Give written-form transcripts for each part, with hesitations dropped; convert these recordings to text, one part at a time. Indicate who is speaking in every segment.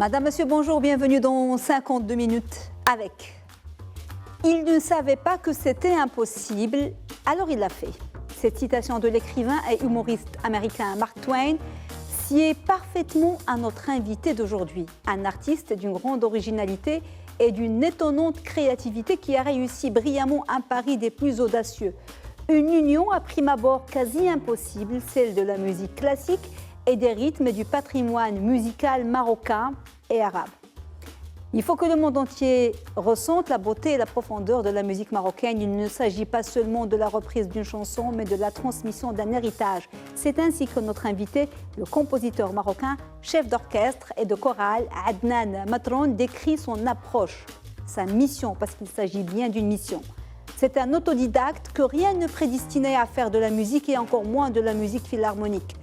Speaker 1: Madame, Monsieur, bonjour, bienvenue dans 52 minutes avec. Il ne savait pas que c'était impossible, alors il l'a fait. Cette citation de l'écrivain et humoriste américain Mark Twain sied parfaitement à notre invité d'aujourd'hui, un artiste d'une grande originalité et d'une étonnante créativité qui a réussi brillamment un pari des plus audacieux. Une union à prime abord quasi impossible, celle de la musique classique et des rythmes et du patrimoine musical marocain et arabe. Il faut que le monde entier ressente la beauté et la profondeur de la musique marocaine. Il ne s'agit pas seulement de la reprise d'une chanson, mais de la transmission d'un héritage. C'est ainsi que notre invité, le compositeur marocain, chef d'orchestre et de chorale, Adnan Matroun, décrit son approche, sa mission, parce qu'il s'agit bien d'une mission. C'est un autodidacte que rien ne prédestinait à faire de la musique et encore moins de la musique philharmonique.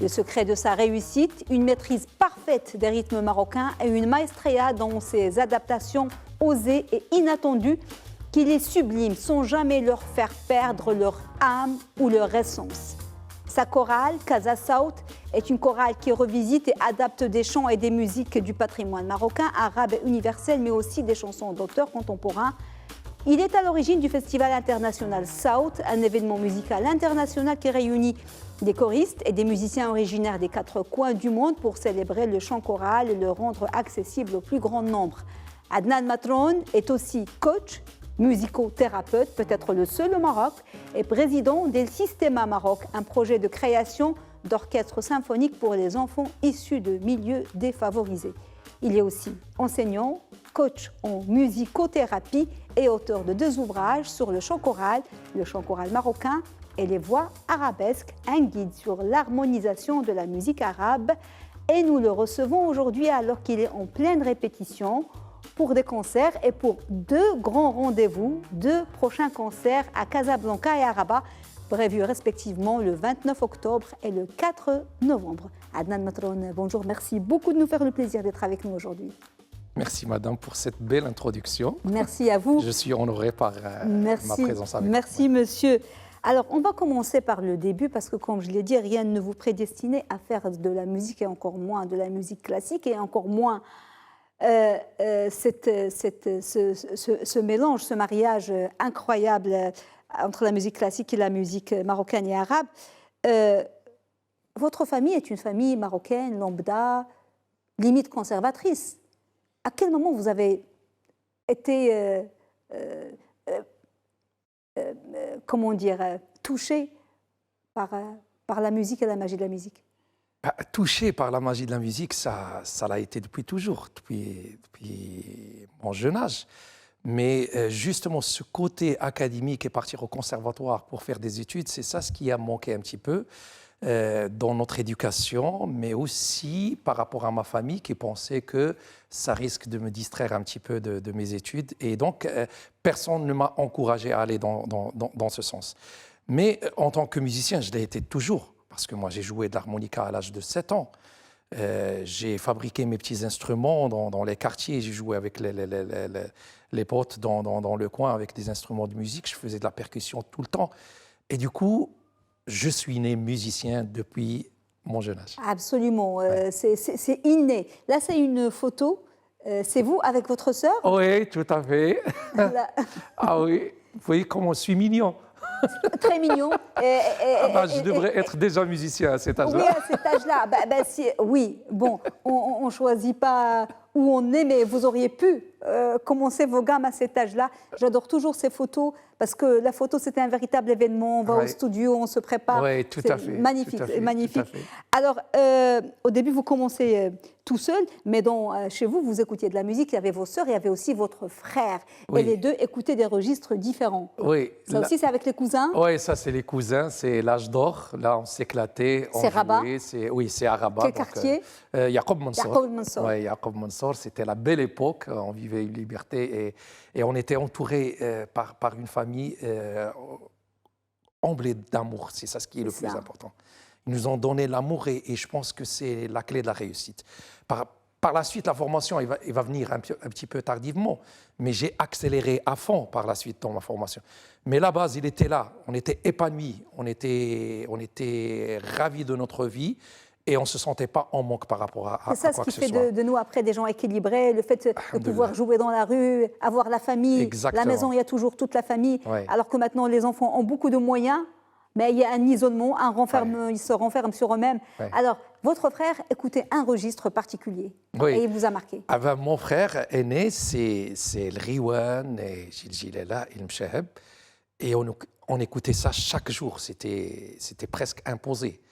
Speaker 1: Le secret de sa réussite, une maîtrise parfaite des rythmes marocains et une maestria dans ses adaptations osées et inattendues qui les subliment sans jamais leur faire perdre leur âme ou leur essence. Sa chorale, Casa Saout, est une chorale qui revisite et adapte des chants et des musiques du patrimoine marocain, arabe et universel, mais aussi des chansons d'auteurs contemporains. Il est à l'origine du Festival international Saout, un événement musical international qui réunit des choristes et des musiciens originaires des 4 coins du monde pour célébrer le chant choral et le rendre accessible au plus grand nombre. Adnan Matroun est aussi coach, musicothérapeute, peut-être le seul au Maroc, et président d'El Sistema Maroc, un projet de création d'orchestre symphonique pour les enfants issus de milieux défavorisés. Il est aussi enseignant, coach en musicothérapie et auteur de 2 ouvrages sur le chant choral marocain et les voix arabesques, un guide sur l'harmonisation de la musique arabe. Et nous le recevons aujourd'hui alors qu'il est en pleine répétition pour des concerts et pour 2 grands rendez-vous, 2 prochains concerts à Casablanca et à Rabat, prévus respectivement le 29 octobre et le 4 novembre. Adnan Matroun, bonjour, merci beaucoup de nous faire le plaisir d'être avec nous aujourd'hui.
Speaker 2: Merci madame pour cette belle introduction.
Speaker 1: Merci à vous.
Speaker 2: Je suis honoré par ma présence avec vous.
Speaker 1: Merci monsieur. Alors on va commencer par le début parce que comme je l'ai dit, rien ne vous prédestinait à faire de la musique et encore moins de la musique classique et encore moins ce mélange, ce mariage incroyable entre la musique classique et la musique marocaine et arabe. Votre famille est une famille marocaine, lambda, limite conservatrice. À quel moment vous avez été, comment dire, touché par la musique et la magie de la musique?
Speaker 2: Touché par la magie de la musique, ça l'a été depuis toujours, depuis mon jeune âge. Mais justement, ce côté académique et partir au conservatoire pour faire des études, c'est ça ce qui a manqué un petit peu dans notre éducation, mais aussi par rapport à ma famille qui pensait que ça risque de me distraire un petit peu de mes études. Et donc, personne ne m'a encouragé à aller dans ce sens. Mais en tant que musicien, je l'ai été toujours, parce que moi, j'ai joué de l'harmonica à l'âge de 7 ans. J'ai fabriqué mes petits instruments dans les quartiers. J'ai joué avec les potes dans le coin avec des instruments de musique. Je faisais de la percussion tout le temps. Et du coup, je suis né musicien depuis mon jeune âge.
Speaker 1: Absolument, ouais. C'est inné. Là, c'est une photo. C'est vous avec votre sœur?
Speaker 2: Oui, tout à fait. Ah oui, vous voyez comment je suis mignon.
Speaker 1: Très mignon.
Speaker 2: Je devrais être déjà musicien à cet âge-là.
Speaker 1: Oui, à cet âge-là. Oui, bon, on ne choisit pas où on est, mais vous auriez pu commencer vos gammes à cet âge-là. J'adore toujours ces photos parce que la photo, c'était un véritable événement. On va au studio, on se prépare.
Speaker 2: Oui, tout à fait.
Speaker 1: Magnifique,
Speaker 2: tout à fait,
Speaker 1: magnifique.
Speaker 2: Tout à fait.
Speaker 1: Alors, au début, vous commencez tout seul, mais chez vous, vous écoutiez de la musique. Il y avait vos sœurs, il y avait aussi votre frère. Oui. Et les deux écoutaient des registres différents.
Speaker 2: Oui.
Speaker 1: Ça aussi, c'est avec les cousins?
Speaker 2: Oui, ça, c'est les cousins. C'est l'âge d'or. Là, on s'éclatait.
Speaker 1: C'est Rabat?
Speaker 2: Oui, c'est à Rabat.
Speaker 1: Quel quartier?
Speaker 2: Yacoub Mansour.
Speaker 1: Oui,
Speaker 2: Yacoub Mansour. C'était la belle époque. On vivait une liberté et on était entouré par une famille emblée d'amour. C'est ça ce qui est le plus important. Ils nous ont donné l'amour et je pense que c'est la clé de la réussite. Par la suite, la formation, il va venir un petit peu tardivement, mais j'ai accéléré à fond par la suite dans ma formation. Mais la base, il était là. On était épanouis, on était ravis de notre vie et on ne se sentait pas en manque par rapport
Speaker 1: C'est ça
Speaker 2: à
Speaker 1: ce
Speaker 2: quoi
Speaker 1: qui
Speaker 2: que ce
Speaker 1: fait
Speaker 2: soit.
Speaker 1: de nous après des gens équilibrés, le fait de pouvoir jouer dans la rue, avoir la famille.
Speaker 2: Exactement.
Speaker 1: La maison, il y a toujours toute la famille.
Speaker 2: Ouais.
Speaker 1: Alors que maintenant, les enfants ont beaucoup de moyens, mais il y a un isolement, ils se renferment sur eux-mêmes.
Speaker 2: Ouais.
Speaker 1: Alors, votre frère écoutait un registre particulier
Speaker 2: Oui.
Speaker 1: et il vous a marqué.
Speaker 2: Ah ben, mon frère aîné, c'est le Riwan et Gil Gilela et le Mchaheb. Et on écoutait ça chaque jour. C'était presque imposé.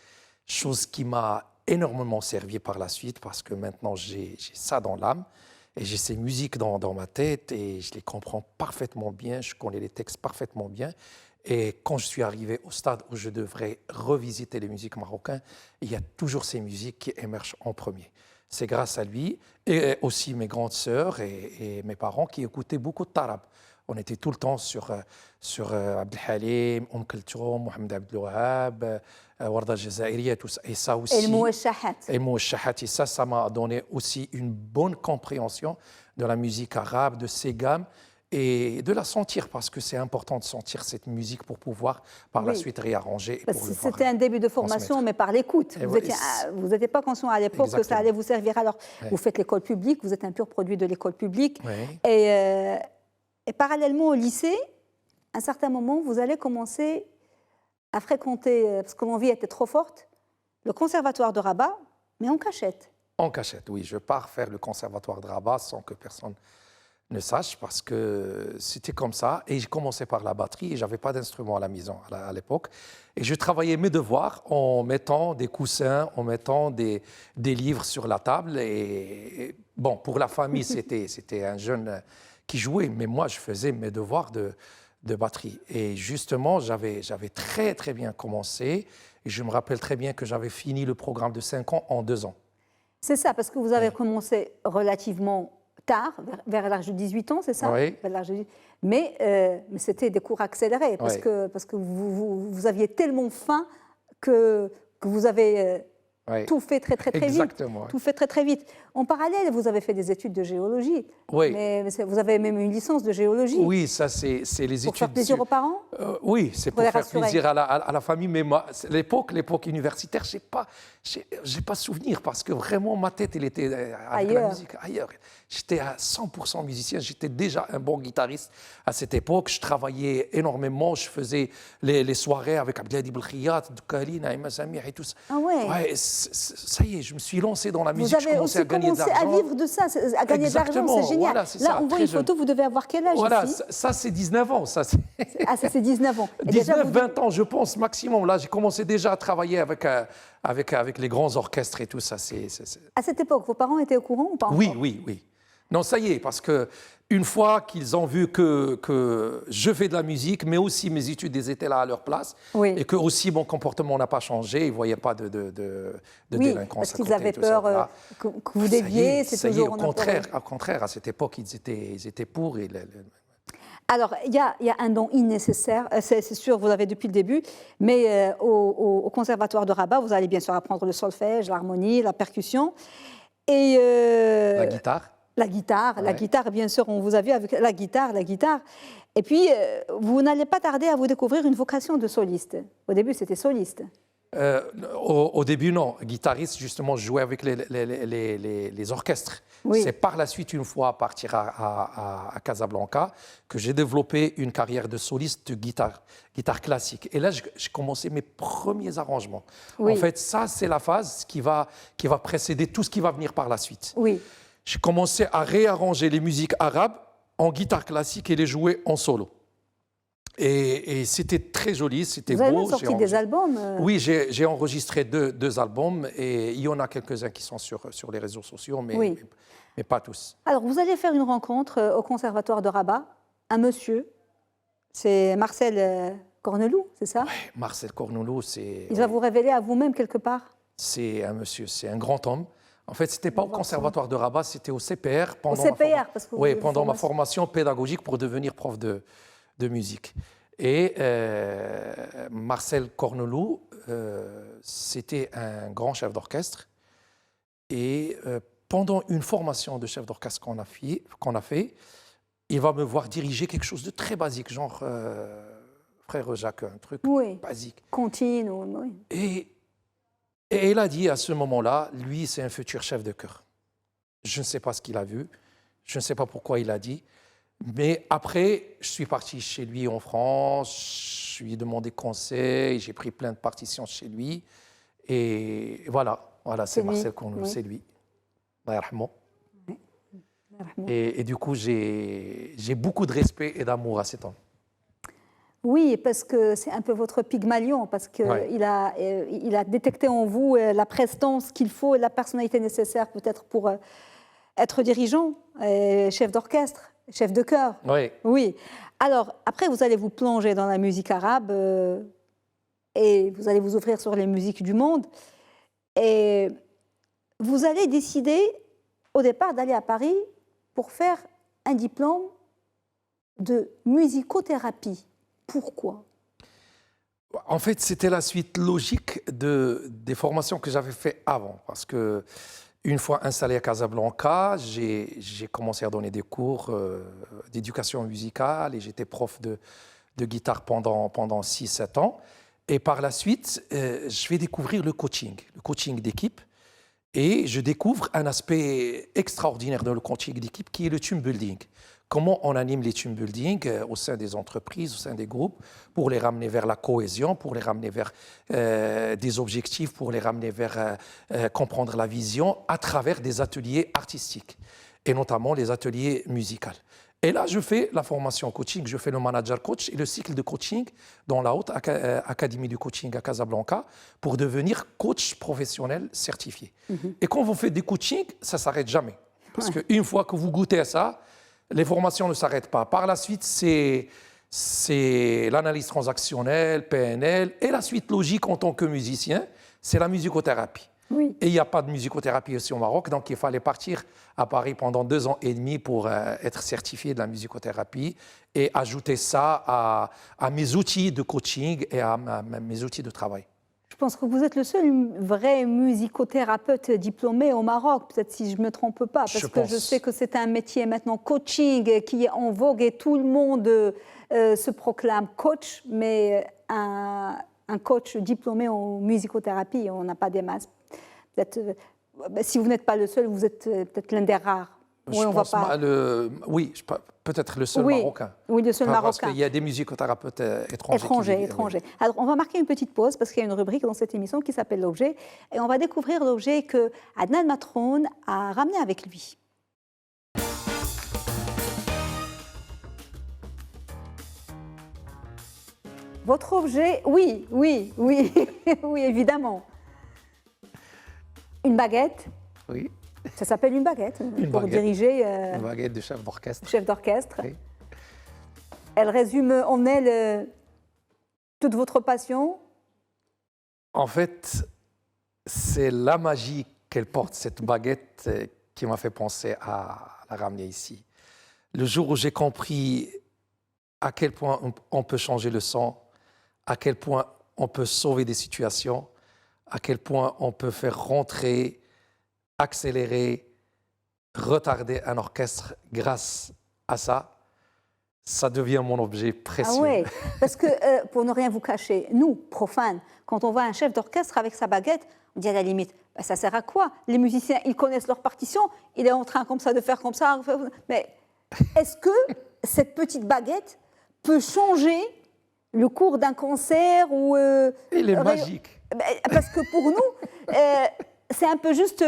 Speaker 2: Chose qui m'a énormément servi par la suite parce que maintenant j'ai ça dans l'âme et j'ai ces musiques dans ma tête et je les comprends parfaitement bien, je connais les textes parfaitement bien. Et quand je suis arrivé au stade où je devrais revisiter les musiques marocaines, il y a toujours ces musiques qui émergent en premier. C'est grâce à lui et aussi mes grandes sœurs et mes parents qui écoutaient beaucoup de tarab. On était tout le temps sur Abdel Halim, Kulthum, Mohamed Abdel Wahab, Warda Jazairiya, tout ça. Et ça aussi.
Speaker 1: Et le Mouachahat.
Speaker 2: Et le Mouachahat. Et ça m'a donné aussi une bonne compréhension de la musique arabe, de ses gammes, et de la sentir, parce que c'est important de sentir cette musique pour pouvoir par la suite réarranger.
Speaker 1: C'était un début de formation, mais par l'écoute. Vous n'étiez pas conscient à l'époque que ça allait vous servir. Alors, vous faites l'école publique, vous êtes un pur produit de l'école publique. Et parallèlement au lycée, à un certain moment, vous allez commencer à fréquenter, parce que l'envie était trop forte, le conservatoire de Rabat, mais en cachette.
Speaker 2: En cachette, oui. Je pars faire le conservatoire de Rabat sans que personne ne sache, parce que c'était comme ça. Et j'ai commencé par la batterie et je n'avais pas d'instrument à la maison à l'époque. Et je travaillais mes devoirs en mettant des coussins, en mettant des livres sur la table. Et bon, pour la famille, c'était un jeune qui jouait, mais moi, je faisais mes devoirs de batterie. Et justement, j'avais très, très bien commencé. Et je me rappelle très bien que j'avais fini le programme de 5 ans en 2 ans.
Speaker 1: C'est ça, parce que vous avez commencé relativement tard, vers l'âge de 18 ans, c'est ça?
Speaker 2: Oui.
Speaker 1: Mais c'était des cours accélérés, parce que vous aviez tellement faim que vous avez tout fait très
Speaker 2: Exactement,
Speaker 1: vite. Tout fait très vite. En parallèle, vous avez fait des études de géologie.
Speaker 2: Oui.
Speaker 1: Mais vous avez même une licence de géologie.
Speaker 2: Oui, ça c'est les études.
Speaker 1: Pour faire plaisir aux parents?
Speaker 2: Oui, c'est pour faire plaisir à la famille. Mais moi, l'époque universitaire, j'ai pas souvenir, parce que vraiment ma tête, elle était avec la musique ailleurs. J'étais à 100% musicien. J'étais déjà un bon guitariste à cette époque. Je travaillais énormément. Je faisais les soirées avec Abdelhadi Belkhiyat, Doukali, Naïma Samir et tout ça.
Speaker 1: Ah ouais.
Speaker 2: Ouais, ça y est, je me suis lancé dans la musique.
Speaker 1: Vous avez aussi commencé à vivre de ça, à gagner de l'argent, c'est génial.
Speaker 2: Voilà,
Speaker 1: là, on voit une photo, vous devez avoir quel âge
Speaker 2: Voilà,
Speaker 1: ici?
Speaker 2: ça c'est 19 ans. Ça
Speaker 1: c'est 19 ans.
Speaker 2: 19-20 ans, je pense, maximum. Là, j'ai commencé déjà à travailler avec les grands orchestres et tout ça.
Speaker 1: À cette époque, vos parents étaient au courant ou pas encore?
Speaker 2: Oui. Non, ça y est, parce que une fois qu'ils ont vu que je fais de la musique, mais aussi mes études étaient là à leur place, et que aussi mon comportement n'a pas changé, ils ne voyaient pas de délinquance.
Speaker 1: Parce qu'ils avaient peur que vous déviez.
Speaker 2: Ça y est, au contraire, à cette époque, ils étaient pour.
Speaker 1: Alors, il y a un don nécessaire, c'est sûr, vous l'avez depuis le début, mais au Conservatoire de Rabat, vous allez bien sûr apprendre le solfège, l'harmonie, la percussion. Et
Speaker 2: la guitare.
Speaker 1: La guitare, bien sûr, on vous a vu avec la guitare. Et puis, vous n'allez pas tarder à vous découvrir une vocation de soliste. Au début, c'était soliste.
Speaker 2: Au début, non. Guitariste, justement, je jouais avec les orchestres.
Speaker 1: Oui.
Speaker 2: C'est par la suite, une fois à partir à Casablanca, que j'ai développé une carrière de soliste de guitare classique. Et là, j'ai commencé mes premiers arrangements.
Speaker 1: Oui.
Speaker 2: En fait, ça, c'est la phase qui va précéder tout ce qui va venir par la suite.
Speaker 1: Oui.
Speaker 2: J'ai commencé à réarranger les musiques arabes en guitare classique et les jouer en solo. Et c'était très joli, c'était beau.
Speaker 1: Vous avez même sorti des albums?
Speaker 2: Oui, j'ai enregistré deux albums et il y en a quelques-uns qui sont sur les réseaux sociaux, mais pas tous.
Speaker 1: Alors, vous allez faire une rencontre au Conservatoire de Rabat, un monsieur, c'est Marcel Corneloup, c'est ça?
Speaker 2: Oui, Marcel Corneloup, c'est...
Speaker 1: Il va vous révéler à vous-même quelque part?
Speaker 2: C'est un monsieur, c'est un grand homme. En fait, ce n'était pas au Conservatoire de Rabat, c'était au CPR. Pendant ma formation pédagogique pour devenir prof de musique. Et Marcel Corneloup, c'était un grand chef d'orchestre. Et pendant une formation de chef d'orchestre qu'on a fait, il va me voir diriger quelque chose de très basique, genre Frère Jacques, un truc basique.
Speaker 1: Contine. Oui.
Speaker 2: Et Et il a dit à ce moment-là, lui, c'est un futur chef de chœur. Je ne sais pas ce qu'il a vu, je ne sais pas pourquoi il a dit, mais après, je suis parti chez lui en France, je lui ai demandé conseil, j'ai pris plein de partitions chez lui, et voilà, c'est Marcel Conlou, c'est lui. Allah yarhamou. Et du coup, j'ai beaucoup de respect et d'amour à cet homme.
Speaker 1: Oui, parce que c'est un peu votre Pygmalion, parce qu'il il a détecté en vous la prestance qu'il faut et la personnalité nécessaire peut-être pour être dirigeant, chef d'orchestre, chef de chœur.
Speaker 2: Oui.
Speaker 1: Oui. Alors, après, vous allez vous plonger dans la musique arabe et vous allez vous ouvrir sur les musiques du monde. Et vous allez décider, au départ, d'aller à Paris pour faire un diplôme de musicothérapie. Pourquoi?
Speaker 2: En fait, c'était la suite logique des formations que j'avais faites avant. Parce que une fois installé à Casablanca, j'ai commencé à donner des cours d'éducation musicale et j'étais prof de guitare pendant 6-7 ans. Et par la suite, je vais découvrir le coaching d'équipe. Et je découvre un aspect extraordinaire dans le coaching d'équipe qui est le team building. Comment on anime les team building au sein des entreprises, au sein des groupes, pour les ramener vers la cohésion, pour les ramener vers des objectifs, pour les ramener vers comprendre la vision à travers des ateliers artistiques, et notamment les ateliers musicaux. Et là, je fais la formation coaching, je fais le manager coach et le cycle de coaching dans la Haute Académie du coaching à Casablanca pour devenir coach professionnel certifié. Et quand vous faites des coachings, ça ne s'arrête jamais. Parce qu'une fois que vous goûtez à ça, les formations ne s'arrêtent pas. Par la suite, c'est l'analyse transactionnelle, PNL, et la suite logique en tant que musicien, c'est la musicothérapie.
Speaker 1: Oui.
Speaker 2: Et il n'y a pas de musicothérapie aussi au Maroc, donc il fallait partir à Paris pendant 2 ans et demi pour être certifié de la musicothérapie et ajouter ça à mes outils de coaching et à mes outils de travail.
Speaker 1: Je pense que vous êtes le seul vrai musicothérapeute diplômé au Maroc, peut-être si je ne me trompe pas, parce que je sais que c'est un métier maintenant coaching qui est en vogue et tout le monde se proclame coach, mais un coach diplômé en musicothérapie, on n'a pas des masses. Si vous n'êtes pas le seul, vous êtes peut-être l'un des rares.
Speaker 2: Oui, peut-être le seul Marocain.
Speaker 1: Oui, le seul Marocain.
Speaker 2: Parce qu'il y a des musicothérapeutes étrangers.
Speaker 1: Étrangers. Alors, on va marquer une petite pause parce qu'il y a une rubrique dans cette émission qui s'appelle l'objet. Et on va découvrir l'objet que Adnan Matroun a ramené avec lui. Votre objet, oui, évidemment. Une baguette.
Speaker 2: Oui.
Speaker 1: Ça s'appelle une baguette diriger.
Speaker 2: Une baguette de chef d'orchestre.
Speaker 1: Chef d'orchestre.
Speaker 2: Oui.
Speaker 1: Elle résume en elle toute votre passion.
Speaker 2: En fait, c'est la magie qu'elle porte, cette baguette, qui m'a fait penser à la ramener ici. Le jour où j'ai compris à quel point on peut changer le son, à quel point on peut sauver des situations, à quel point on peut faire rentrer, accélérer, retarder un orchestre grâce à ça, ça devient mon objet précieux.
Speaker 1: Ah oui, parce que pour ne rien vous cacher, nous, profanes, quand on voit un chef d'orchestre avec sa baguette, on dit à la limite, ben, ça sert à quoi? Les musiciens, ils connaissent leur partition, il est en train comme ça de faire comme ça. Mais est-ce que cette petite baguette peut changer le cours d'un concert ou
Speaker 2: Il est magique.
Speaker 1: Parce que pour nous, c'est un peu juste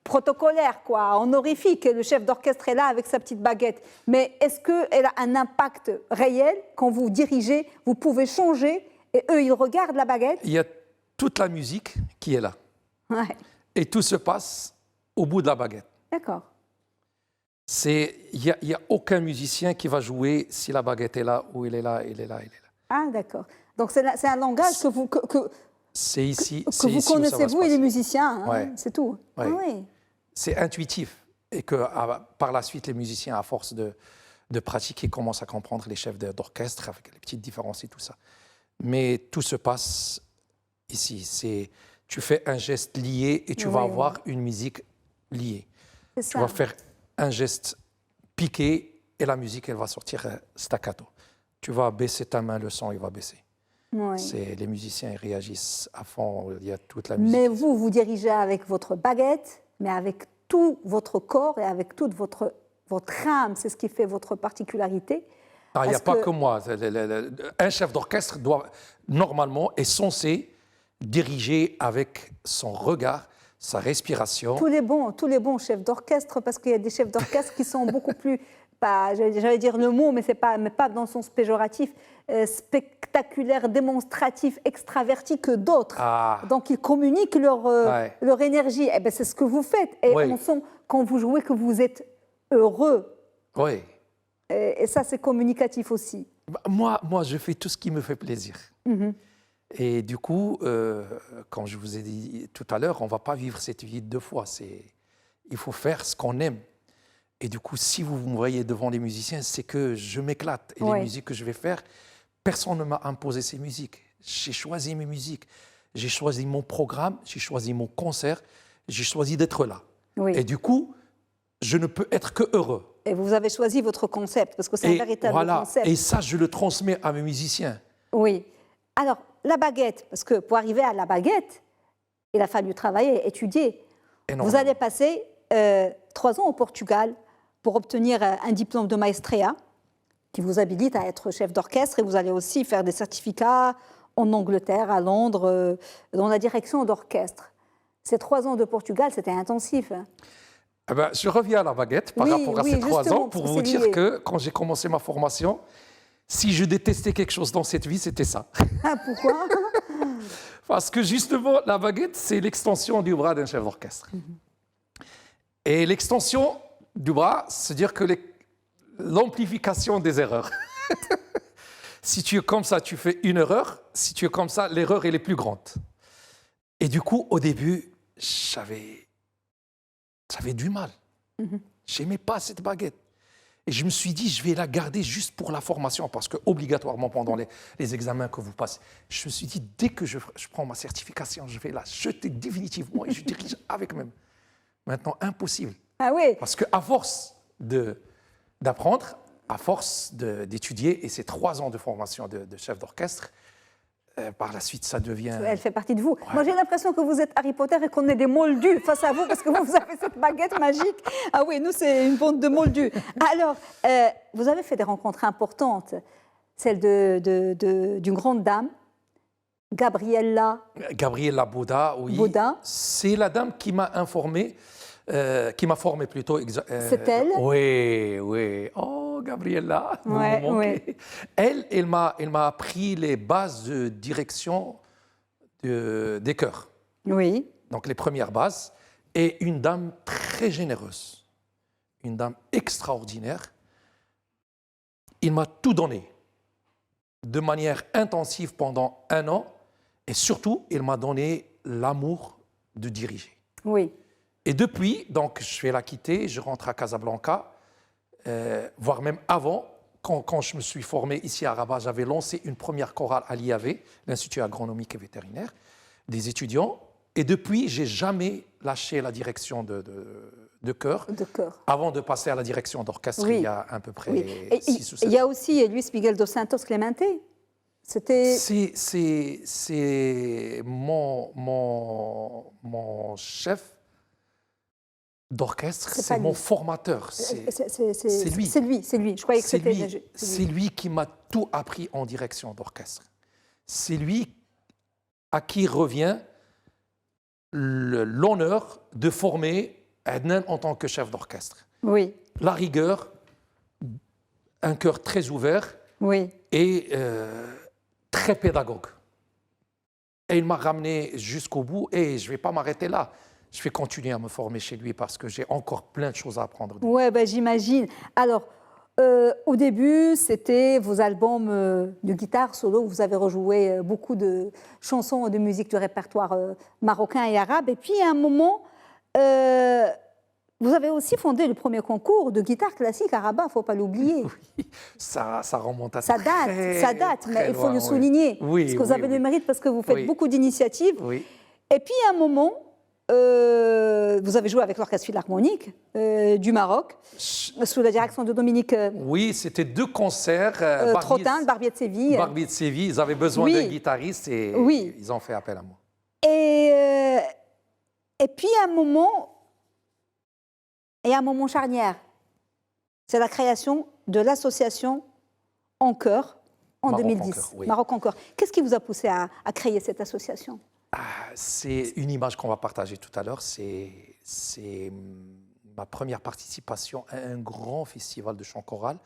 Speaker 1: protocolaire, quoi, honorifique. Le chef d'orchestre est là avec sa petite baguette. Mais est-ce qu'elle a un impact réel quand vous dirigez? Vous pouvez changer et eux, ils regardent la baguette?
Speaker 2: Il y a toute la musique qui est là.
Speaker 1: Ouais.
Speaker 2: Et tout se passe au bout de la baguette.
Speaker 1: D'accord.
Speaker 2: Il n'y a aucun musicien qui va jouer si la baguette est là, ou il est là, il est là, il est là.
Speaker 1: Ah, d'accord. Donc c'est un langage que vous...
Speaker 2: C'est ici,
Speaker 1: que vous connaissez, vous et les musiciens, hein,
Speaker 2: ouais.
Speaker 1: C'est tout.
Speaker 2: Ouais.
Speaker 1: Ah, oui.
Speaker 2: C'est intuitif. Et que par la suite, les musiciens, à force de pratiquer, commencent à comprendre les chefs d'orchestre, avec les petites différences et tout ça. Mais tout se passe ici. Tu fais un geste lié et tu vas avoir une musique liée. Tu vas faire un geste piqué et la musique, elle va sortir staccato. Tu vas baisser ta main, le son, il va baisser.
Speaker 1: Oui.
Speaker 2: Les musiciens ils réagissent à fond, il y a toute la musique.
Speaker 1: Mais vous, vous dirigez avec votre baguette, mais avec tout votre corps et avec toute votre âme. C'est ce qui fait votre particularité.
Speaker 2: Ah, il n'y a
Speaker 1: Parce
Speaker 2: pas
Speaker 1: que-
Speaker 2: que moi. Un chef d'orchestre normalement, est censé diriger avec son regard, sa respiration.
Speaker 1: Tous les bons chefs d'orchestre, parce qu'il y a des chefs d'orchestre qui sont beaucoup plus, pas, j'allais dire le mot, mais pas dans le sens péjoratif, spectaculaires, démonstratifs, extravertis que d'autres.
Speaker 2: Ah.
Speaker 1: Donc ils communiquent
Speaker 2: Ouais.
Speaker 1: leur énergie. Eh ben, c'est ce que vous faites. Et
Speaker 2: Oui.
Speaker 1: on sent quand vous jouez que vous êtes heureux.
Speaker 2: Oui.
Speaker 1: Et ça, c'est communicatif aussi.
Speaker 2: Bah, moi, je fais tout ce qui me fait plaisir. Et du coup, comme je vous ai dit tout à l'heure, on ne va pas vivre cette vie deux fois. Il faut faire ce qu'on aime. Et du coup, si vous me voyez devant les musiciens, c'est que je m'éclate. Et
Speaker 1: Ouais.
Speaker 2: les musiques que je vais faire, personne ne m'a imposé ces musiques. J'ai choisi mes musiques. J'ai choisi mon programme, j'ai choisi mon concert, j'ai choisi d'être là.
Speaker 1: Oui.
Speaker 2: Et du coup, je ne peux être que heureux.
Speaker 1: Et vous avez choisi votre concept, parce que c'est un
Speaker 2: Et
Speaker 1: véritable
Speaker 2: voilà.
Speaker 1: concept.
Speaker 2: Et ça, je le transmets à mes musiciens.
Speaker 1: Oui. Alors, la baguette, parce que pour arriver à la baguette, il a fallu travailler, étudier.
Speaker 2: Énormément.
Speaker 1: Vous allez passer 3 ans au Portugal pour obtenir un diplôme de maestria qui vous habilite à être chef d'orchestre, et vous allez aussi faire des certificats en Angleterre, à Londres, dans la direction d'orchestre. Ces 3 ans de Portugal, c'était intensif. Hein.
Speaker 2: Eh ben, je reviens à la baguette par
Speaker 1: Oui,
Speaker 2: rapport à
Speaker 1: oui,
Speaker 2: ces 3
Speaker 1: justement,
Speaker 2: ans pour
Speaker 1: parce
Speaker 2: vous
Speaker 1: que c'est
Speaker 2: dire
Speaker 1: lié.
Speaker 2: que quand j'ai commencé ma formation, si je détestais quelque chose dans cette vie, c'était ça.
Speaker 1: Ah, pourquoi?
Speaker 2: Parce que justement, la baguette, c'est l'extension du bras d'un chef d'orchestre. Et l'extension du bras, c'est-à-dire que l'amplification des erreurs. Si tu es comme ça, tu fais une erreur. Si tu es comme ça, l'erreur elle est plus grande. Et du coup, au début, j'avais du mal. J'aimais pas cette baguette. Et je me suis dit, je vais la garder juste pour la formation, parce que obligatoirement, pendant les examens que vous passez, je me suis dit, dès que je prends ma certification, je vais la jeter définitivement et je dirige avec même. Maintenant, impossible.
Speaker 1: Ah oui.
Speaker 2: Parce qu'à force d'apprendre, à force d'étudier, et ces 3 ans de formation de chef d'orchestre, par la suite, ça devient...
Speaker 1: Elle fait partie de vous. Moi, j'ai l'impression que vous êtes Harry Potter et qu'on est des moldus face à vous, parce que vous avez cette baguette magique. Ah oui, nous, c'est une bande de moldus. Alors, vous avez fait des rencontres importantes. Celle d'une grande dame, Gabriella
Speaker 2: Bouddha, oui.
Speaker 1: Bouddha.
Speaker 2: C'est la dame qui m'a informé, qui m'a formé plutôt.
Speaker 1: C'est elle?
Speaker 2: Oui, oui. Oh, Gabriella, vous
Speaker 1: Ouais,
Speaker 2: me manquez.
Speaker 1: ouais.
Speaker 2: Elle m'a appris les bases de direction des chœurs.
Speaker 1: Oui.
Speaker 2: Donc les premières bases. Et une dame très généreuse, une dame extraordinaire. Il m'a tout donné de manière intensive pendant 1 an. Et surtout, il m'a donné l'amour de diriger.
Speaker 1: Oui.
Speaker 2: Et depuis, donc, je vais la quitter, je rentre à Casablanca, voire même avant, quand je me suis formé ici à Rabat, j'avais lancé une première chorale à l'IAV, l'Institut agronomique et vétérinaire, des étudiants. Et depuis, je n'ai jamais lâché la direction de chœur, avant de passer à la direction d'orchestre il y a à peu près 6 ou 7 ans.
Speaker 1: Il y a aussi Luis Miguel dos Santos Clemente.
Speaker 2: C'est mon chef d'orchestre, c'est mon formateur. C'est lui.
Speaker 1: C'est lui. Je croyais que c'était
Speaker 2: C'est lui qui m'a tout appris en direction d'orchestre. C'est lui à qui revient l'honneur de former Adnan en tant que chef d'orchestre.
Speaker 1: Oui.
Speaker 2: La rigueur, un cœur très ouvert et très pédagogue. Et il m'a ramené jusqu'au bout et je ne vais pas m'arrêter là. Je vais continuer à me former chez lui parce que j'ai encore plein de choses à apprendre.
Speaker 1: Oui, ben, j'imagine. Alors, au début, c'était vos albums de guitare solo. Vous avez rejoué beaucoup de chansons de musique du répertoire marocain et arabe. Et puis, à un moment, vous avez aussi fondé le premier concours de guitare classique à Rabat, il ne faut pas l'oublier.
Speaker 2: Oui, ça remonte à
Speaker 1: ça date, mais il faut le souligner.
Speaker 2: Oui,
Speaker 1: parce que vous avez le mérite, parce que vous faites beaucoup d'initiatives.
Speaker 2: Oui.
Speaker 1: Et puis, à un moment, vous avez joué avec l'Orchestre Philharmonique du Maroc, sous la direction de Dominique
Speaker 2: Oui, c'était 2 concerts.
Speaker 1: Trottin, Barbier de Séville.
Speaker 2: Barbier de Séville, ils avaient besoin
Speaker 1: Oui.
Speaker 2: d'un guitariste et
Speaker 1: Oui.
Speaker 2: ils ont fait appel à moi.
Speaker 1: Et puis, il y a un moment charnière. C'est la création de l'association En Chœur en
Speaker 2: Maroc
Speaker 1: 2010.
Speaker 2: En Chœur, oui.
Speaker 1: Maroc En Chœur. Qu'est-ce qui vous a poussé à créer cette association?
Speaker 2: C'est une image qu'on va partager tout à l'heure. C'est ma première participation à un grand festival de chant choral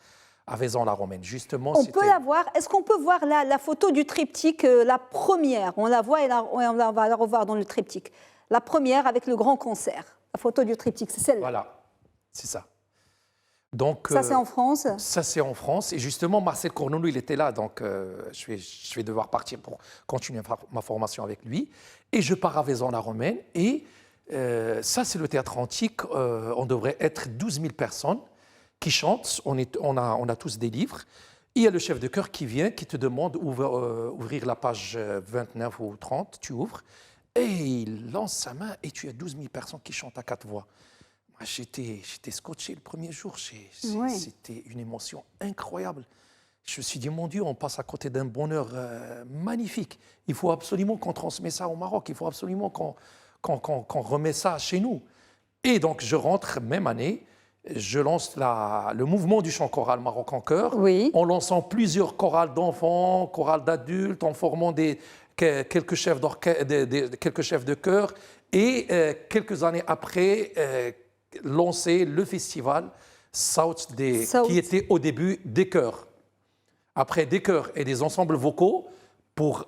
Speaker 2: à Vaison-la-Romaine. Justement,
Speaker 1: On peut la voir. Est-ce qu'on peut voir la photo du triptyque, la première? On la voit et on va la revoir dans le triptyque. La première avec le grand concert. La photo du triptyque, c'est celle-là.
Speaker 2: Voilà, c'est ça. Donc,
Speaker 1: Ça, c'est en France?
Speaker 2: Ça, c'est en France. Et justement, Marcel Cornelou, il était là. Donc, je vais devoir partir pour continuer ma formation avec lui. Et je pars à Vaison-la-Romaine. Et ça, c'est le théâtre antique. On devrait être 12 000 personnes qui chantent. On a tous des livres. Et il y a le chef de chœur qui vient, qui te demande d'ouvrir la page 29 ou 30. Tu ouvres. Et il lance sa main et tu as 12 000 personnes qui chantent à 4 voix. Moi, j'étais scotché le premier jour.
Speaker 1: Oui.
Speaker 2: C'était une émotion incroyable. Je me suis dit, mon Dieu, on passe à côté d'un bonheur magnifique. Il faut absolument qu'on transmette ça au Maroc. Il faut absolument qu'on remet ça chez nous. Et donc, je rentre, même année, je lance le mouvement du chant choral Maroc en chœur,
Speaker 1: Oui.
Speaker 2: en lançant plusieurs chorales d'enfants, chorales d'adultes, en formant quelques chefs de chœur. Et quelques années après, lancer le festival South qui était au début des chœurs. Après des chœurs et des ensembles vocaux, pour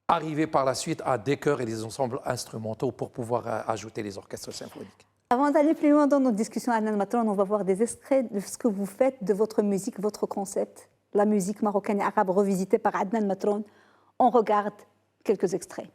Speaker 2: arriver par la suite à des chœurs et des ensembles instrumentaux pour pouvoir ajouter les orchestres symphoniques.
Speaker 1: Avant d'aller plus loin dans notre discussion, Adnan Matron, on va voir des extraits de ce que vous faites, de votre musique, votre concept, la musique marocaine et arabe revisitée par Adnan Matron. On regarde quelques extraits.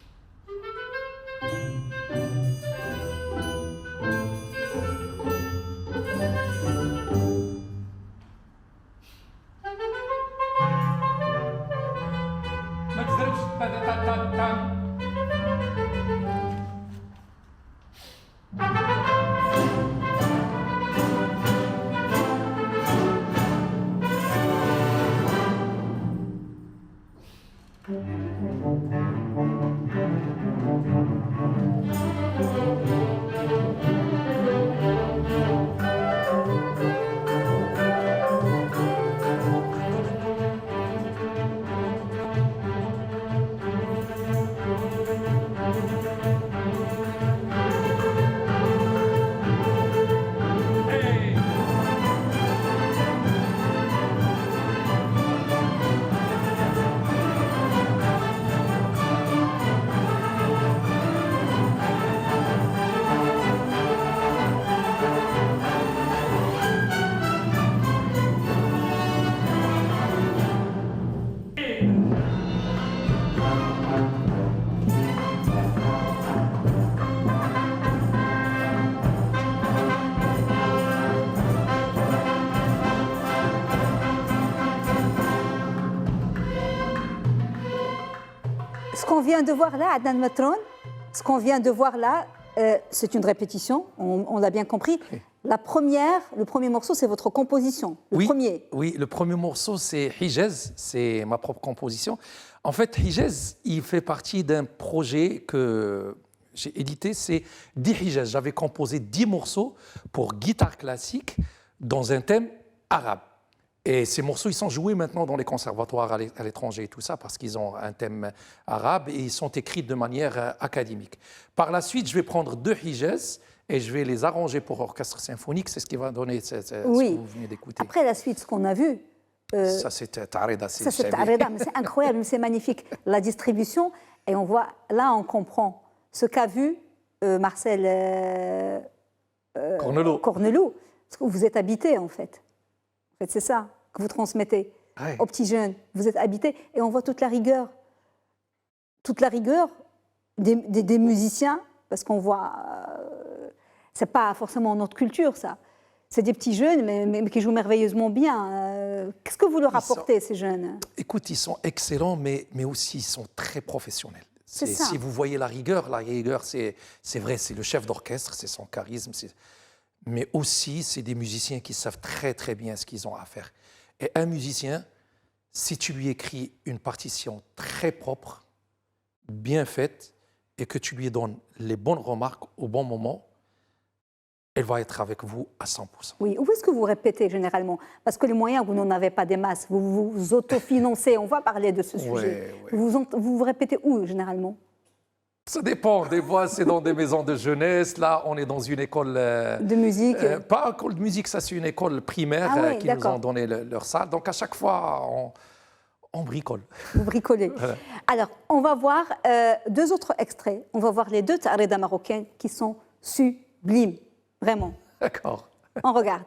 Speaker 1: Ce qu'on vient de voir là, Adnan Matron, ce qu'on vient de voir là, c'est une répétition, on l'a bien compris.
Speaker 2: Oui.
Speaker 1: Le premier morceau, c'est votre composition, premier.
Speaker 2: Oui, le premier morceau, c'est Hijaz, c'est ma propre composition. En fait, Hijaz, il fait partie d'un projet que j'ai édité, c'est 10 Hijaz. J'avais composé 10 morceaux pour guitare classique dans un thème arabe. Et ces morceaux, ils sont joués maintenant dans les conservatoires à l'étranger et tout ça, parce qu'ils ont un thème arabe et ils sont écrits de manière académique. Par la suite, je vais prendre 2 Hijaz et je vais les arranger pour orchestre symphonique. C'est ce qui va donner ce que vous venez d'écouter.
Speaker 1: Après la suite, ce qu'on a vu...
Speaker 2: ça, c'est Tarida.
Speaker 1: Ça, c'est Tarida, mais c'est incroyable, c'est magnifique. La distribution, et on voit, là, on comprend ce qu'a vu Marcel Cornelou. Parce que vous êtes habité, en fait. En fait, c'est ça que vous transmettez aux petits jeunes. Vous êtes habité et on voit toute la rigueur des musiciens, parce qu'on voit, c'est pas forcément notre culture, ça. C'est des petits jeunes, mais qui jouent merveilleusement bien. Qu'est-ce que vous leur apportez, ces jeunes?
Speaker 2: Écoute, ils sont excellents, mais aussi ils sont très professionnels.
Speaker 1: C'est ça.
Speaker 2: Si vous voyez la rigueur, c'est vrai, c'est le chef d'orchestre, c'est son charisme, mais aussi c'est des musiciens qui savent très très bien ce qu'ils ont à faire. Et un musicien, si tu lui écris une partition très propre, bien faite, et que tu lui donnes les bonnes remarques au bon moment, elle va être avec vous à 100%.
Speaker 1: Oui, où est-ce que vous répétez généralement? Parce que les moyens, vous n'en avez pas des masses, vous vous autofinancez, on va parler de ce sujet.
Speaker 2: Ouais.
Speaker 1: Vous répétez où généralement?
Speaker 2: Ça dépend, des fois c'est dans des maisons de jeunesse, là on est dans une école...
Speaker 1: De musique?
Speaker 2: Pas école de musique, ça c'est une école primaire qui nous ont donné leur salle, donc à chaque fois on bricole.
Speaker 1: Vous bricolez. Alors, on va voir 2 autres extraits. On va voir les 2 Taarida marocaines qui sont sublimes, vraiment.
Speaker 2: D'accord.
Speaker 1: On regarde.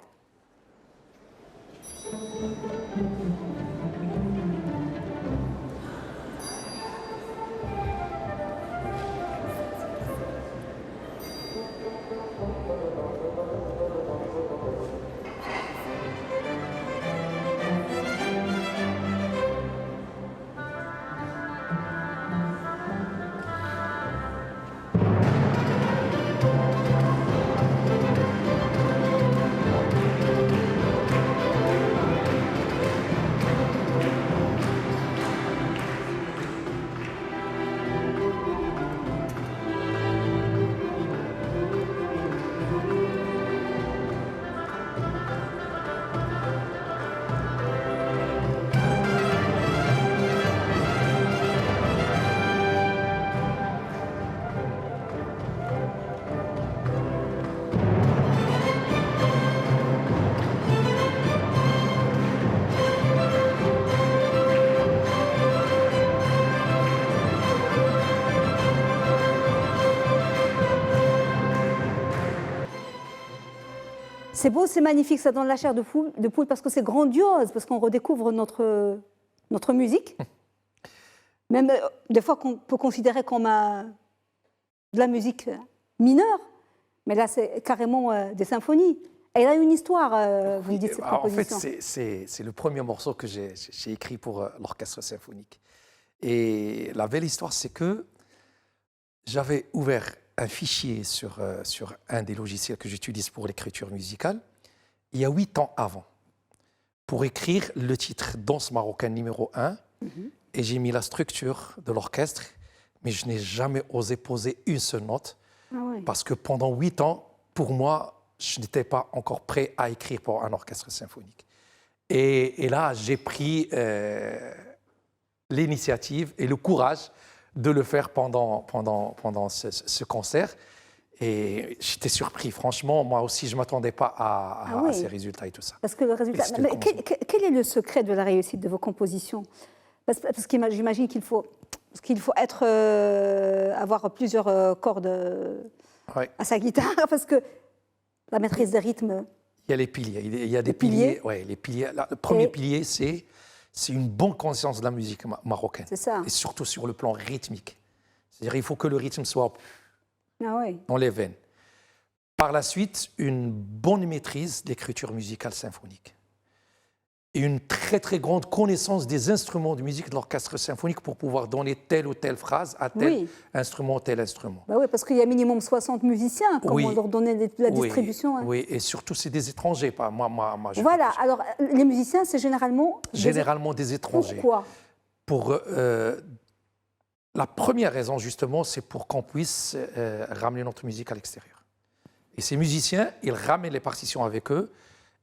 Speaker 1: C'est beau, c'est magnifique, ça donne la chair de poule parce que c'est grandiose, parce qu'on redécouvre notre musique. Même des fois qu'on peut considérer comme de la musique mineure, mais là c'est carrément des symphonies. Et il a une histoire, vous me dites, cette composition.
Speaker 2: En fait, c'est le premier morceau que j'ai écrit pour l'orchestre symphonique. Et la belle histoire, c'est que j'avais ouvert un fichier sur un des logiciels que j'utilise pour l'écriture musicale, il y a 8 ans avant, pour écrire le titre Danse marocaine numéro 1, et j'ai mis la structure de l'orchestre, mais je n'ai jamais osé poser une seule note, parce que pendant 8 ans, pour moi, je n'étais pas encore prêt à écrire pour un orchestre symphonique. Et là, j'ai pris l'initiative et le courage de le faire pendant ce concert. Et j'étais surpris, franchement, moi aussi, je ne m'attendais pas à ces résultats et tout ça.
Speaker 1: Parce que le résultat... Mais quel est le secret de la réussite de vos compositions? Parce que j'imagine qu'il faut avoir plusieurs cordes à sa guitare, parce que la maîtrise des rythmes...
Speaker 2: Il y a les piliers. Il y a des piliers. Ouais, les piliers. Le premier pilier, c'est une bonne conscience de la musique marocaine.
Speaker 1: C'est ça.
Speaker 2: Et surtout sur le plan rythmique. C'est-à-dire qu'il faut que le rythme soit dans les veines. Par la suite, une bonne maîtrise de l'écriture musicale symphonique. Et une très très grande connaissance des instruments de musique de l'orchestre symphonique pour pouvoir donner telle ou telle phrase à tel instrument, tel instrument.
Speaker 1: Bah oui, parce qu'il y a minimum 60 musiciens, comment leur donner la distribution.
Speaker 2: Oui, et surtout c'est des étrangers. Pas moi,
Speaker 1: voilà, alors les musiciens, c'est généralement
Speaker 2: des étrangers.
Speaker 1: Pourquoi?
Speaker 2: Pour la première raison, justement, c'est pour qu'on puisse ramener notre musique à l'extérieur. Et ces musiciens, ils ramènent les partitions avec eux.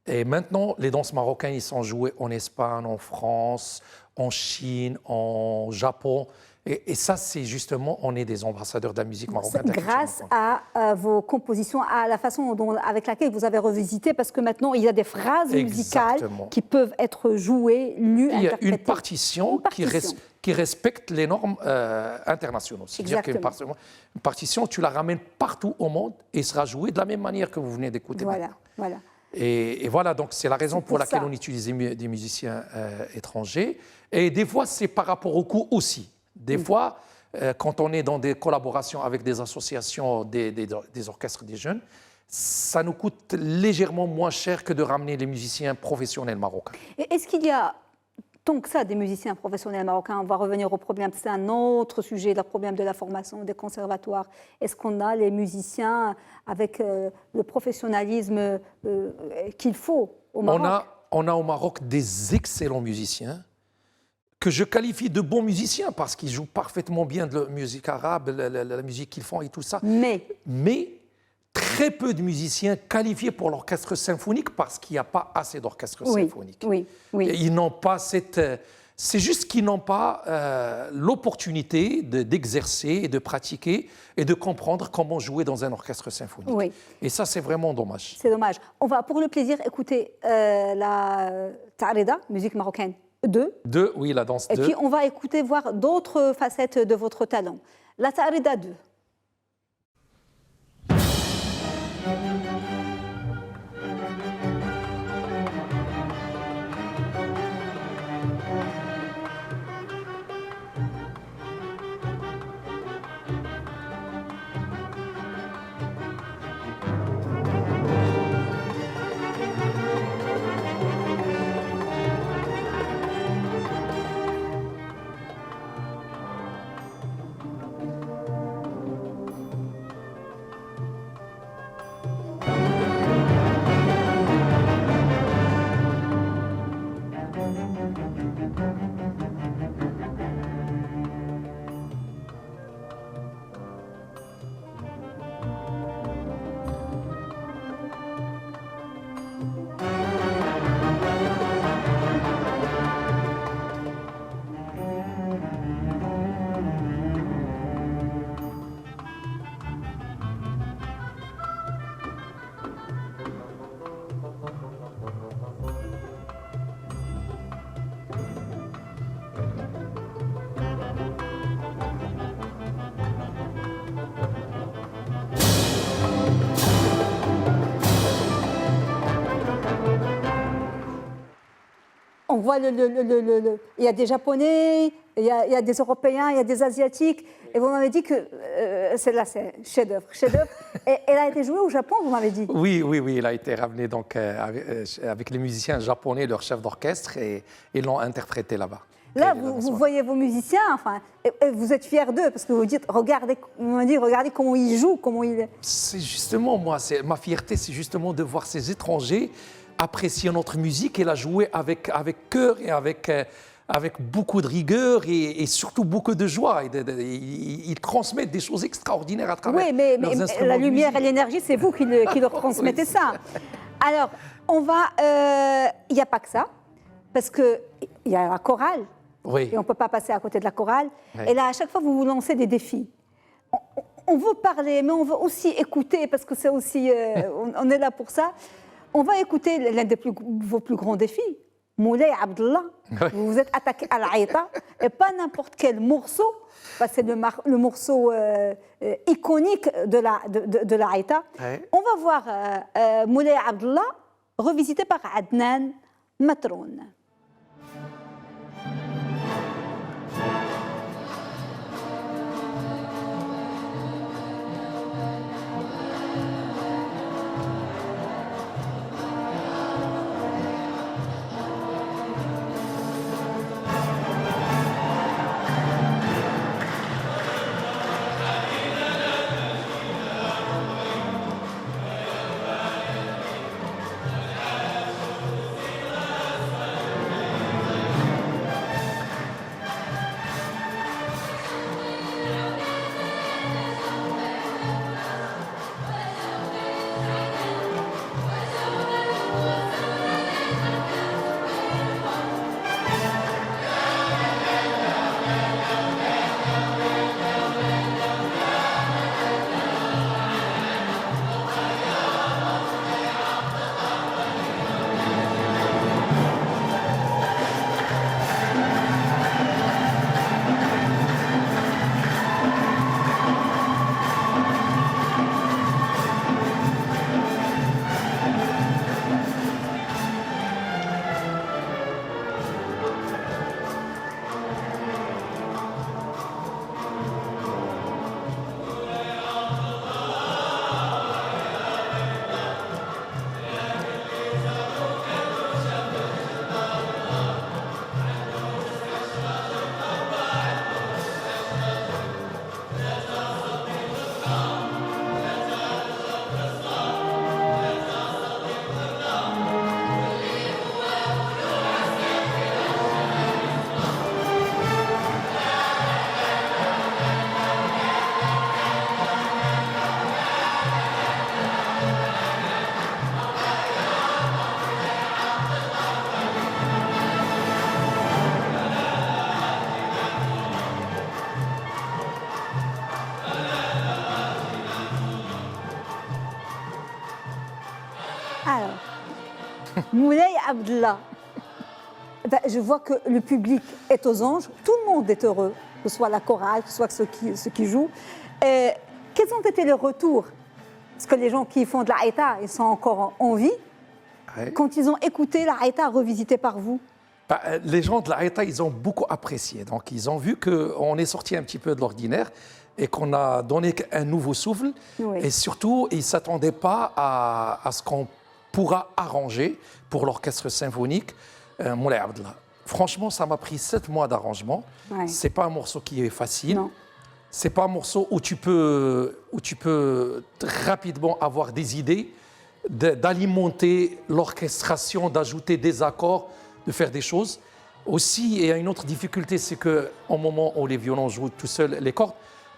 Speaker 2: Et maintenant, les danses marocaines, ils sont joués en Espagne, en France, en Chine, en Japon. Et ça, c'est justement, on est des ambassadeurs de la musique marocaine.
Speaker 1: Grâce à vos compositions, à la façon avec laquelle vous avez revisité, parce que maintenant, il y a des phrases musicales qui peuvent être jouées, lues, interprétées.
Speaker 2: Il y a une partition qui respecte les normes internationales. C'est-à-dire qu'une partition, tu la ramènes partout au monde et sera jouée de la même manière que vous venez d'écouter maintenant.
Speaker 1: Voilà.
Speaker 2: Et voilà, donc c'est la raison pour laquelle on utilise des musiciens étrangers. Et des fois, c'est par rapport au coût aussi. Des fois, quand on est dans des collaborations avec des associations, des orchestres des jeunes, ça nous coûte légèrement moins cher que de ramener les musiciens professionnels marocains.
Speaker 1: Est-ce qu'il y a tant que ça des musiciens professionnels marocains. On va revenir au problème, c'est un autre sujet, le problème de la formation des conservatoires. Est-ce qu'on a les musiciens avec le professionnalisme qu'il faut au Maroc?
Speaker 2: On a au Maroc des excellents musiciens que je qualifie de bons musiciens parce qu'ils jouent parfaitement bien de la musique arabe, la musique qu'ils font et tout ça. Mais très peu de musiciens qualifiés pour l'orchestre symphonique parce qu'il n'y a pas assez d'orchestre symphonique.
Speaker 1: Oui.
Speaker 2: Et ils n'ont pas cette... C'est juste qu'ils n'ont pas l'opportunité d'exercer et de pratiquer et de comprendre comment jouer dans un orchestre symphonique.
Speaker 1: Oui.
Speaker 2: Et ça, c'est vraiment dommage.
Speaker 1: C'est dommage. On va, pour le plaisir, écouter la Ta'arida, musique marocaine 2.
Speaker 2: Oui, la danse 2.
Speaker 1: Et puis, on va écouter, voir d'autres facettes de votre talent. La Ta'arida 2. On voit il y a des Japonais, il y a des Européens, il y a des Asiatiques. Et vous m'avez dit que celle-là, c'est chef-d'œuvre. Et elle a été jouée au Japon, vous m'avez dit?
Speaker 2: Oui, elle a été ramenée donc, avec les musiciens japonais, leur chef d'orchestre, et l'ont interprétée là-bas.
Speaker 1: Là, vous voyez vos musiciens, enfin, et vous êtes fiers d'eux, parce que vous dites, regardez comment ils jouent, comment ils...
Speaker 2: C'est justement, moi, ma fierté, c'est justement de voir ces étrangers apprécier notre musique et la jouer avec cœur et avec beaucoup de rigueur et surtout beaucoup de joie. Ils transmettent des choses extraordinaires à travers leurs instruments
Speaker 1: la
Speaker 2: de
Speaker 1: lumière
Speaker 2: musique.
Speaker 1: et l'énergie, c'est vous qui leur transmettez ça. Alors, il n'y a pas que ça, parce qu'il y a la chorale, et on ne peut pas passer à côté de la chorale. Et là, à chaque fois, vous vous lancez des défis. On veut parler, mais on veut aussi écouter, parce que c'est aussi, on est là pour ça. On va écouter l'un de vos plus grands défis, Moulay Abdallah. Vous vous êtes attaqué à l'Aïta, et pas n'importe quel morceau, c'est le morceau iconique de l'Aïta. On va voir Moulay Abdallah revisité par Adnan Matroun. Moulay Abdallah. Ben, je vois que le public est aux anges, tout le monde est heureux, que ce soit la chorale, que ce soit ceux qui jouent. Quels ont été les retours? Parce que les gens qui font de la haïta, ils sont encore en vie.
Speaker 2: Ouais.
Speaker 1: Quand ils ont écouté la haïta revisitée par vous?
Speaker 2: Bah, les gens de la haïta, ils ont beaucoup apprécié. Donc, ils ont vu qu'on est sorti un petit peu de l'ordinaire et qu'on a donné un nouveau souffle.
Speaker 1: Oui.
Speaker 2: Et surtout, ils ne s'attendaient pas à ce qu'on pourra arranger pour l'orchestre symphonique Moulay Abdallah. Franchement, ça m'a pris 7 mois d'arrangement.
Speaker 1: Ouais.
Speaker 2: Ce n'est pas un morceau qui est facile.
Speaker 1: Non.
Speaker 2: Ce n'est pas un morceau où tu peux rapidement avoir des idées, d'alimenter l'orchestration, d'ajouter des accords, de faire des choses. Aussi, il y a une autre difficulté, c'est qu'au moment où les violons jouent tout seuls les cordes,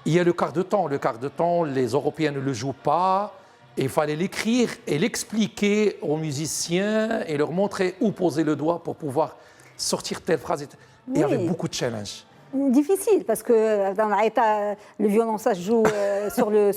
Speaker 2: il y a le quart de temps. Le quart de temps, les Européens ne le jouent pas. Et il fallait l'écrire et l'expliquer aux musiciens et leur montrer où poser le doigt pour pouvoir sortir telle phrase. Et il y avait beaucoup de challenges.
Speaker 1: Difficile, parce que dans la haïta, le violon, ça se joue sur le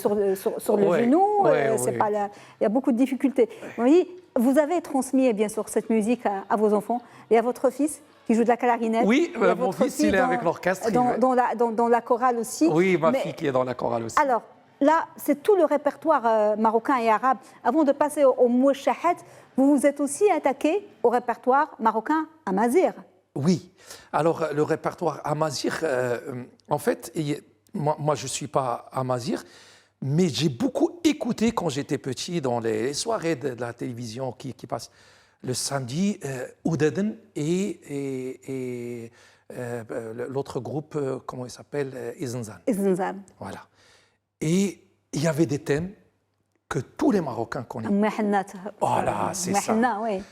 Speaker 2: Ouais,
Speaker 1: genou.
Speaker 2: ouais,
Speaker 1: C'est
Speaker 2: ouais.
Speaker 1: pas il y a beaucoup de difficultés. Oui, vous avez transmis, bien sûr, cette musique à vos enfants et à votre fils qui joue de la clarinette.
Speaker 2: Oui,
Speaker 1: et à
Speaker 2: mon
Speaker 1: votre
Speaker 2: fils,
Speaker 1: fille
Speaker 2: il est avec l'orchestre.
Speaker 1: Dans la chorale aussi.
Speaker 2: Oui, ma
Speaker 1: Mais-
Speaker 2: fille qui est dans la chorale aussi.
Speaker 1: Alors, là, c'est tout le répertoire marocain et arabe. Avant de passer au mouchahat, vous vous êtes aussi attaqué au répertoire marocain amazigh.
Speaker 2: Oui. Alors, le répertoire amazigh, en fait, moi, je ne suis pas amazigh, mais j'ai beaucoup écouté quand j'étais petit dans les soirées de la télévision qui passent le samedi, Oudaden et l'autre groupe, comment il s'appelle, Izenzan.
Speaker 1: Izenzan.
Speaker 2: Voilà. Et il y avait des thèmes que tous les Marocains connaissent.
Speaker 1: Mehna.
Speaker 2: Voilà, c'est ça.
Speaker 1: Mehna, oui.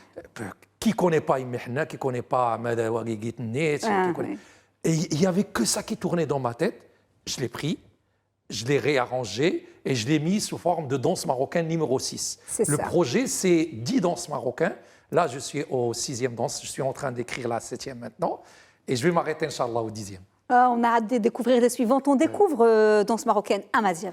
Speaker 2: Qui ne connaît pas Imehna, qui ne connaît pas Madawa Gitnet,
Speaker 1: oui.
Speaker 2: Et il n'y avait que ça qui tournait dans ma tête. Je l'ai pris, je l'ai réarrangé et je l'ai mis sous forme de danse marocaine numéro 6.
Speaker 1: C'est
Speaker 2: Le
Speaker 1: ça.
Speaker 2: projet, c'est 10 danses marocaines. Là, je suis au 6e danse. Je suis en train d'écrire la 7e maintenant. Et je vais m'arrêter, Inch'Allah, au 10e.
Speaker 1: On a hâte de découvrir les suivantes. On découvre danse marocaine amazigh.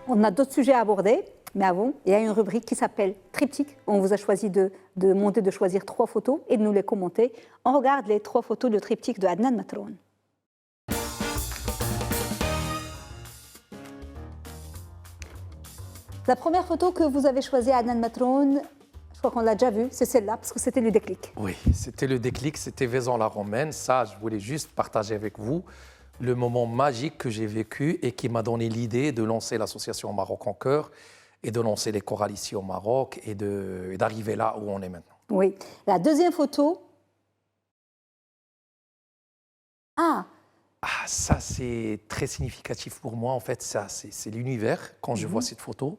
Speaker 1: On a d'autres sujets à aborder, mais avant, il y a une rubrique qui s'appelle Triptyque. On vous a choisi de choisir 3 photos et de nous les commenter. On regarde les 3 photos de triptyque de Adnan Matroun. La première photo que vous avez choisie, Adnan Matroun, je crois qu'on l'a déjà vue, c'est celle-là, parce que c'était le déclic.
Speaker 2: Oui, c'était le déclic, c'était Vaison-la-Romaine. Ça, je voulais juste partager avec vous le moment magique que j'ai vécu et qui m'a donné l'idée de lancer l'association Maroc en Chœur et de lancer les chorales ici au Maroc et d'arriver là où on est maintenant.
Speaker 1: Oui. La deuxième photo. Ah,
Speaker 2: Ça, c'est très significatif pour moi. En fait, ça, c'est l'univers. Quand je vois cette photo,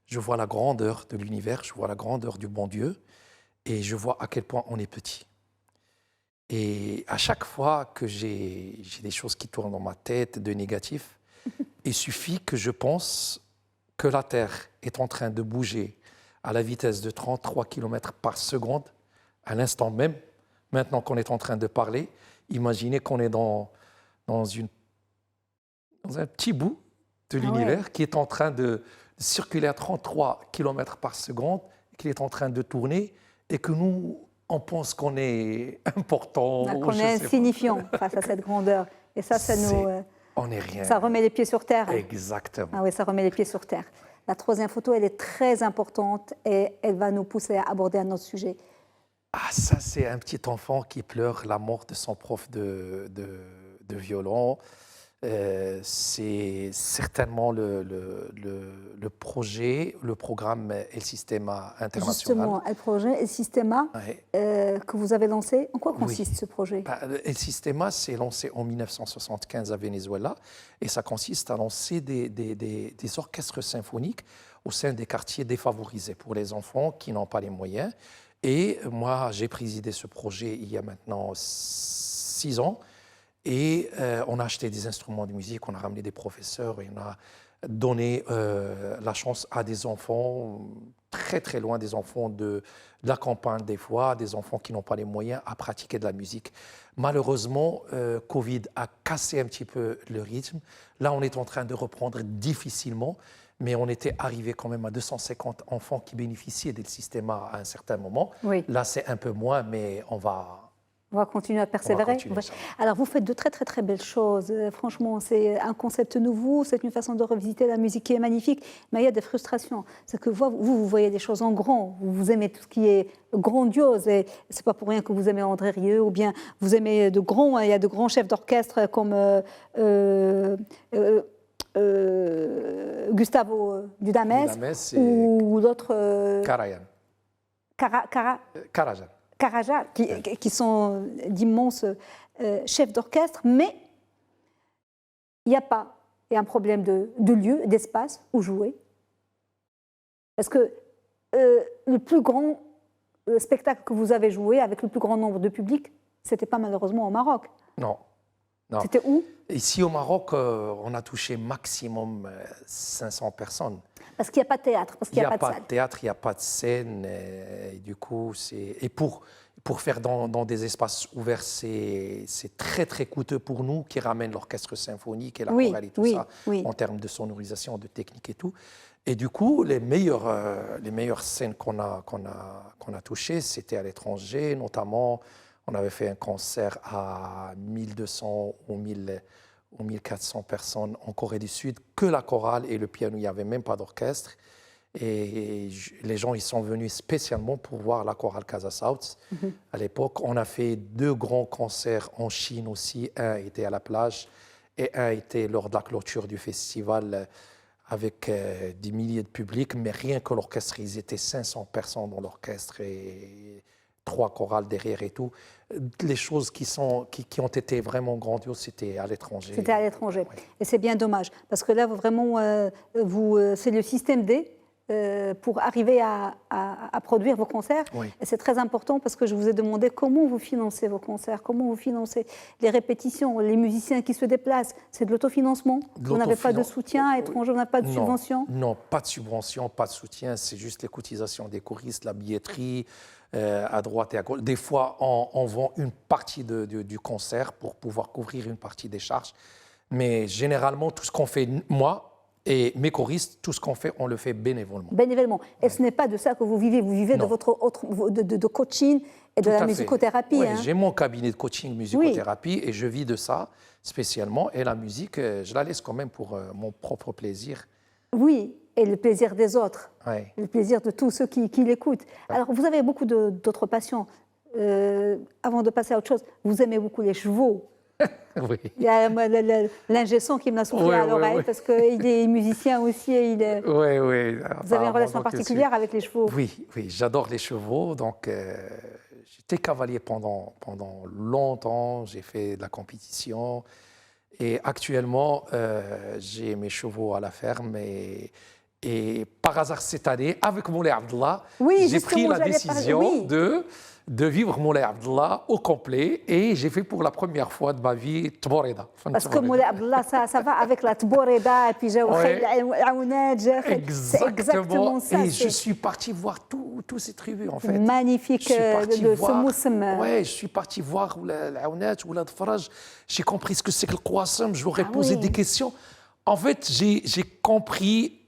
Speaker 2: je vois la grandeur de l'univers, je vois la grandeur du bon Dieu et je vois à quel point on est petit. Et à chaque fois que j'ai des choses qui tournent dans ma tête de négatif, il suffit que je pense que la Terre est en train de bouger à la vitesse de 33 km par seconde, à l'instant même, maintenant qu'on est en train de parler. Imaginez qu'on est dans un petit bout de l'univers qui est en train de circuler à 33 km par seconde, qu'il est en train de tourner et que nous, on pense qu'on est important.
Speaker 1: qu'on est insignifiant face à cette grandeur. Et ça nous...
Speaker 2: on n'est rien.
Speaker 1: Ça remet les pieds sur terre.
Speaker 2: Exactement.
Speaker 1: Ah oui, ça remet les pieds sur terre. La troisième photo, elle est très importante et elle va nous pousser à aborder un autre sujet.
Speaker 2: Ça, c'est un petit enfant qui pleure la mort de son prof de violon. C'est certainement le projet, le programme El Sistema International.
Speaker 1: Justement, le projet El Sistema que vous avez lancé, en quoi consiste ce projet?
Speaker 2: El Sistema s'est lancé en 1975 à Venezuela et ça consiste à lancer des orchestres symphoniques au sein des quartiers défavorisés pour les enfants qui n'ont pas les moyens. Et moi, j'ai présidé ce projet il y a maintenant 6 ans. Et on a acheté des instruments de musique, on a ramené des professeurs et on a donné la chance à des enfants très très loin, des enfants de la campagne des fois, des enfants qui n'ont pas les moyens à pratiquer de la musique. Malheureusement, Covid a cassé un petit peu le rythme. Là, on est en train de reprendre difficilement, mais on était arrivé quand même à 250 enfants qui bénéficiaient du système à un certain moment.
Speaker 1: Oui.
Speaker 2: Là, c'est un peu moins, mais on va
Speaker 1: continuer à persévérer. Alors, vous faites de très, très, très belles choses. Franchement, c'est un concept nouveau, c'est une façon de revisiter la musique qui est magnifique, mais il y a des frustrations. C'est que vous voyez des choses en grand, vous aimez tout ce qui est grandiose, et c'est pas pour rien que vous aimez André Rieu, ou bien vous aimez il y a de grands chefs d'orchestre comme Gustavo Dudamel ou d'autres... Karajan, qui sont d'immenses chefs d'orchestre, mais il y a un problème de lieu, d'espace où jouer. Parce que le plus grand spectacle que vous avez joué avec le plus grand nombre de public, ce n'était pas malheureusement au Maroc.
Speaker 2: Non.
Speaker 1: C'était où?
Speaker 2: Ici au Maroc, on a touché maximum 500 personnes.
Speaker 1: Parce qu'il n'y a pas de théâtre, parce qu'il n'y a pas de salle.
Speaker 2: Théâtre, il n'y a pas de scène. Et du coup, pour faire dans des espaces ouverts, c'est très très coûteux pour nous qui ramènent l'orchestre symphonique et la chorale et tout ça, en termes de sonorisation, de technique et tout. Et du coup, les meilleures scènes qu'on a touchées, c'était à l'étranger, notamment. On avait fait un concert à 1200 ou 1400 personnes en Corée du Sud, que la chorale et le piano, il n'y avait même pas d'orchestre. Et les gens ils sont venus spécialement pour voir la chorale Casa South. À l'époque, on a fait 2 grands concerts en Chine aussi. Un était à la plage et un était lors de la clôture du festival avec des milliers de publics. Mais rien que l'orchestre, ils étaient 500 personnes dans l'orchestre et 3 chorales derrière et tout. Les choses qui ont été vraiment grandioses, c'était à l'étranger.
Speaker 1: C'était à l'étranger. Oui. Et c'est bien dommage. Parce que là, vraiment, c'est le système D pour arriver à produire vos concerts.
Speaker 2: Oui.
Speaker 1: Et c'est très important parce que je vous ai demandé comment vous financez vos concerts, comment vous financez les répétitions, les musiciens qui se déplacent. C'est de l'autofinancement? Vous n'avez pas de soutien étranger, vous n'avez pas de subvention?
Speaker 2: Non, pas de subvention, pas de soutien. C'est juste les cotisations des choristes, la billetterie, à droite et à gauche. Des fois, on vend une partie du concert pour pouvoir couvrir une partie des charges. Mais généralement, tout ce qu'on fait, moi et mes choristes, tout ce qu'on fait, on le fait bénévolement.
Speaker 1: Bénévolement. Et ce n'est pas de ça que vous vivez. Vous vivez de votre de coaching et de la musicothérapie.
Speaker 2: Oui, j'ai mon cabinet de coaching musicothérapie et je vis de ça spécialement. Et la musique, je la laisse quand même pour mon propre plaisir.
Speaker 1: Oui, et le plaisir des autres,
Speaker 2: Ouais.
Speaker 1: le plaisir de tous ceux qui l'écoutent. Alors, vous avez beaucoup d'autres passions. Avant de passer à autre chose, vous aimez beaucoup les chevaux.
Speaker 2: Oui.
Speaker 1: Il y a l'ingé son qui me l'a soufflé
Speaker 2: Ouais,
Speaker 1: à
Speaker 2: ouais,
Speaker 1: l'oreille
Speaker 2: ouais.
Speaker 1: parce qu'il est musicien aussi. Et
Speaker 2: Oui, oui.
Speaker 1: vous avez une relation particulière avec les chevaux.
Speaker 2: Oui, oui, j'adore les chevaux. Donc, j'étais cavalier pendant longtemps. J'ai fait de la compétition. Et actuellement, j'ai mes chevaux à la ferme. Et par hasard, cette année, avec Moulay Abdallah,
Speaker 1: Oui,
Speaker 2: j'ai pris
Speaker 1: justement,
Speaker 2: la
Speaker 1: j'allais parler-
Speaker 2: décision
Speaker 1: oui.
Speaker 2: de vivre Moulay Abdallah au complet. Et j'ai fait pour la première fois de ma vie Tboreda.
Speaker 1: Parce que Moulay Abdallah, ça va avec la Tboreda et puis j'ai
Speaker 2: Ouais.
Speaker 1: c'est exactement ça.
Speaker 2: Et je
Speaker 1: C'est
Speaker 2: suis parti voir tous ces tribus, en fait.
Speaker 1: magnifique
Speaker 2: Je suis parti
Speaker 1: ce
Speaker 2: voir.
Speaker 1: moussem.
Speaker 2: Ouais, je suis parti voir l'Aounat ou la Dfaraj. J'ai compris ce que c'est que le Qassam. Je leur ai
Speaker 1: Ah
Speaker 2: posé
Speaker 1: oui.
Speaker 2: des questions. En fait, j'ai compris,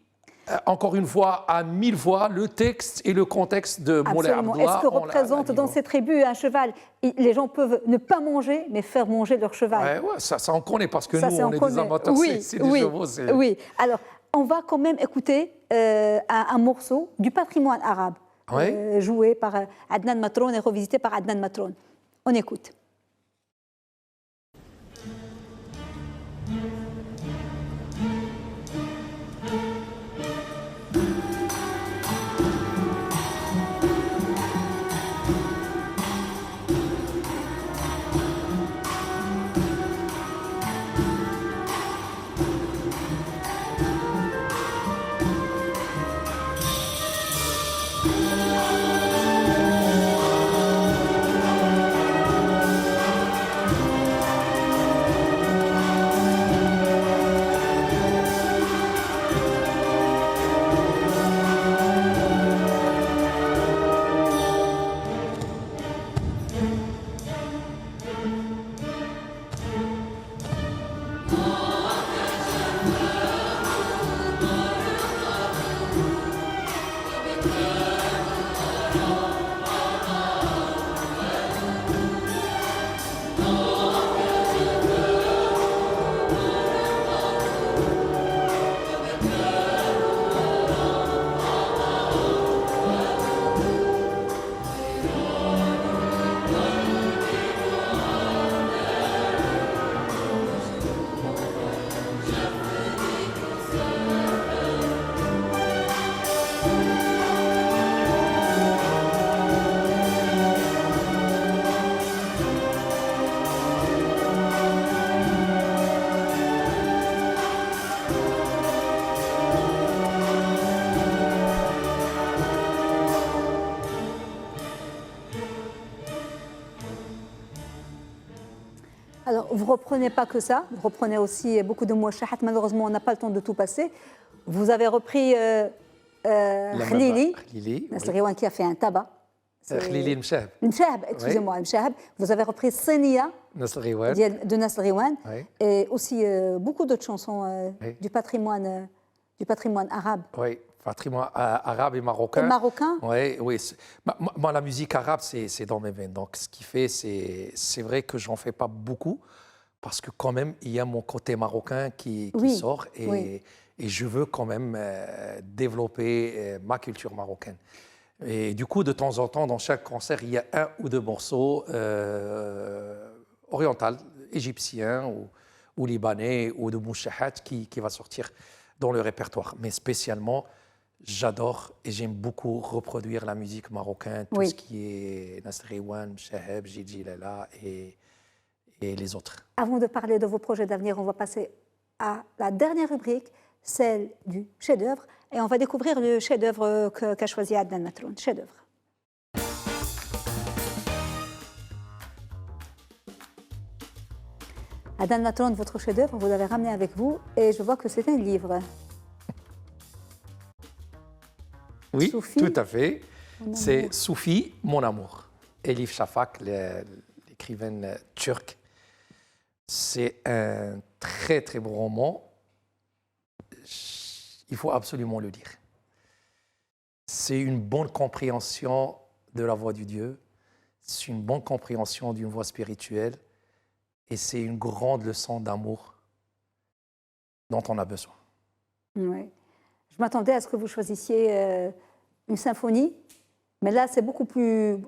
Speaker 2: encore une fois, à 1000 fois, le texte et le contexte de Moulay
Speaker 1: Absolument.
Speaker 2: Abdallah.
Speaker 1: Est-ce que représente dans ces tribus un cheval? Les gens peuvent ne pas manger, mais faire manger leur cheval.
Speaker 2: Ouais, ça on connaît parce que
Speaker 1: Ça,
Speaker 2: nous,
Speaker 1: c'est
Speaker 2: on est des
Speaker 1: connaît.
Speaker 2: amateurs.
Speaker 1: Oui,
Speaker 2: C'est des
Speaker 1: oui,
Speaker 2: chevaux.
Speaker 1: oui. Alors, on va quand même écouter un morceau du patrimoine arabe,
Speaker 2: Ouais.
Speaker 1: joué par Adnan Matroun et revisité par Adnan Matroun. On écoute. Alors, vous ne reprenez pas que ça, vous reprenez aussi beaucoup de mouachahat. Malheureusement, on n'a pas le temps de tout passer. Vous avez repris Khlili,
Speaker 2: Khlili,
Speaker 1: Nasr Riwan qui a fait un tabac.
Speaker 2: Khlili Mchab.
Speaker 1: Mchab, excusez-moi, Mchab. Vous avez repris Senia
Speaker 2: Nasr Riwan.
Speaker 1: de Nasr Riwan
Speaker 2: Oui.
Speaker 1: et aussi beaucoup d'autres chansons
Speaker 2: Oui.
Speaker 1: du patrimoine arabe.
Speaker 2: Oui, patrimoine arabe et marocain.
Speaker 1: Et marocain.
Speaker 2: Oui, oui. Moi, la musique arabe, c'est dans mes veines. Donc, ce qui fait, c'est vrai que j'en fais pas beaucoup parce que quand même, il y a mon côté marocain qui
Speaker 1: Oui,
Speaker 2: sort
Speaker 1: oui.
Speaker 2: et je veux quand même développer ma culture marocaine. Et du coup, de temps en temps, dans chaque concert, il y a un ou deux morceaux orientaux, égyptiens ou libanais ou de mouchahat qui va sortir dans le répertoire. Mais spécialement, j'adore et j'aime beaucoup reproduire la musique marocaine, tout
Speaker 1: Oui.
Speaker 2: ce qui est Nasr Riwan, Mchaheb, Gigi Lala et les autres.
Speaker 1: Avant de parler de vos projets d'avenir, on va passer à la dernière rubrique, celle du chef-d'œuvre. Et on va découvrir le chef-d'œuvre qu'a choisi Adnan Matroun. Chef-d'œuvre. Adnan Matroun, votre chef-d'œuvre, vous l'avez ramené avec vous et je vois que c'est un livre.
Speaker 2: Oui,
Speaker 1: Soufi,
Speaker 2: tout à fait.
Speaker 1: Mon
Speaker 2: C'est
Speaker 1: amour.
Speaker 2: Soufi, mon amour. Elif Shafak, l'écrivaine turque. C'est un très, très beau roman. Il faut absolument le lire. C'est une bonne compréhension de la voix du Dieu. C'est une bonne compréhension d'une voix spirituelle. Et c'est une grande leçon d'amour dont on a besoin.
Speaker 1: Oui. Je m'attendais à ce que vous choisissiez une symphonie, mais là, c'est beaucoup plus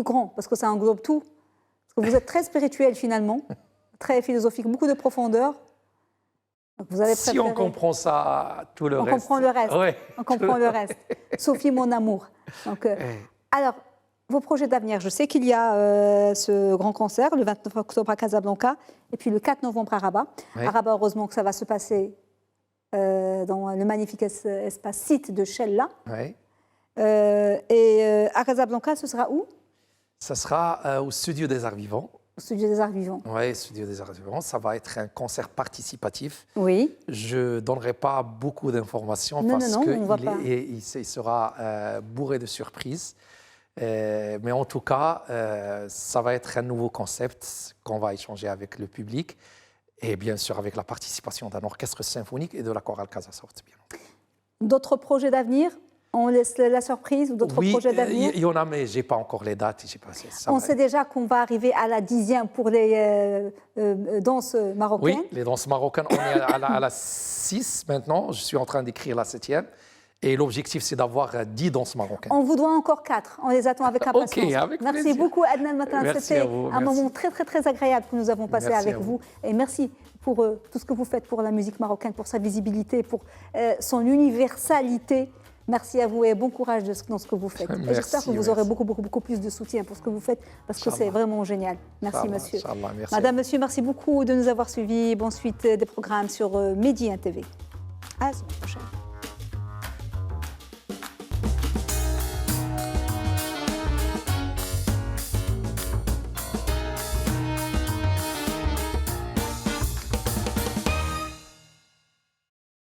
Speaker 1: grand, parce que ça englobe tout. Parce que vous êtes très spirituel, finalement, très philosophique, beaucoup de profondeur. Donc vous avez
Speaker 2: Si on comprend ça, tout le reste.
Speaker 1: On comprend le reste.
Speaker 2: Ouais.
Speaker 1: On comprend le reste. Sophie, mon amour. Donc, alors, vos projets d'avenir, je sais qu'il y a ce grand concert le 29 octobre à Casablanca et puis le 4 novembre à Rabat.
Speaker 2: Ouais.
Speaker 1: À Rabat, heureusement que ça va se passer dans le magnifique espace site de Chella.
Speaker 2: Ouais.
Speaker 1: Et à Casablanca, ce sera où?
Speaker 2: Ça sera au Studio des Arts Vivants.
Speaker 1: Au Studio des Arts Vivants.
Speaker 2: Oui, Studio des Arts Vivants. Ça va être un concert participatif.
Speaker 1: Oui.
Speaker 2: Je ne donnerai pas beaucoup d'informations
Speaker 1: Non,
Speaker 2: parce
Speaker 1: non, non, on va pas.
Speaker 2: qu'il sera bourré de surprises. Mais en tout cas, ça va être un nouveau concept qu'on va échanger avec le public et bien sûr avec la participation d'un orchestre symphonique et de la chorale Casasoft.
Speaker 1: D'autres projets d'avenir? On laisse la surprise ou d'autres projets d'avenir?
Speaker 2: Il y en a, mais je n'ai pas encore les dates.
Speaker 1: On sait déjà qu'on va arriver à la 10e pour les danses marocaines.
Speaker 2: Oui, les danses marocaines, on est à la 6 maintenant. Je suis en train d'écrire la 7e. Et l'objectif, c'est d'avoir 10 danses marocaines.
Speaker 1: On vous doit encore 4. On les attend avec impatience.
Speaker 2: OK, avec
Speaker 1: merci
Speaker 2: plaisir.
Speaker 1: beaucoup, Adnan Matin. C'était un moment très, très, très agréable que nous avons passé avec vous. Et merci pour tout ce que vous faites pour la musique marocaine, pour sa visibilité, pour son universalité. Merci à vous et bon courage dans ce que vous faites. Et j'espère que vous aurez beaucoup plus de soutien pour ce que vous faites, parce que c'est vraiment génial. Merci, monsieur.
Speaker 2: Merci.
Speaker 1: Madame, monsieur, merci beaucoup de nous avoir suivis. Bonne suite des programmes sur Medi TV. À la semaine prochaine.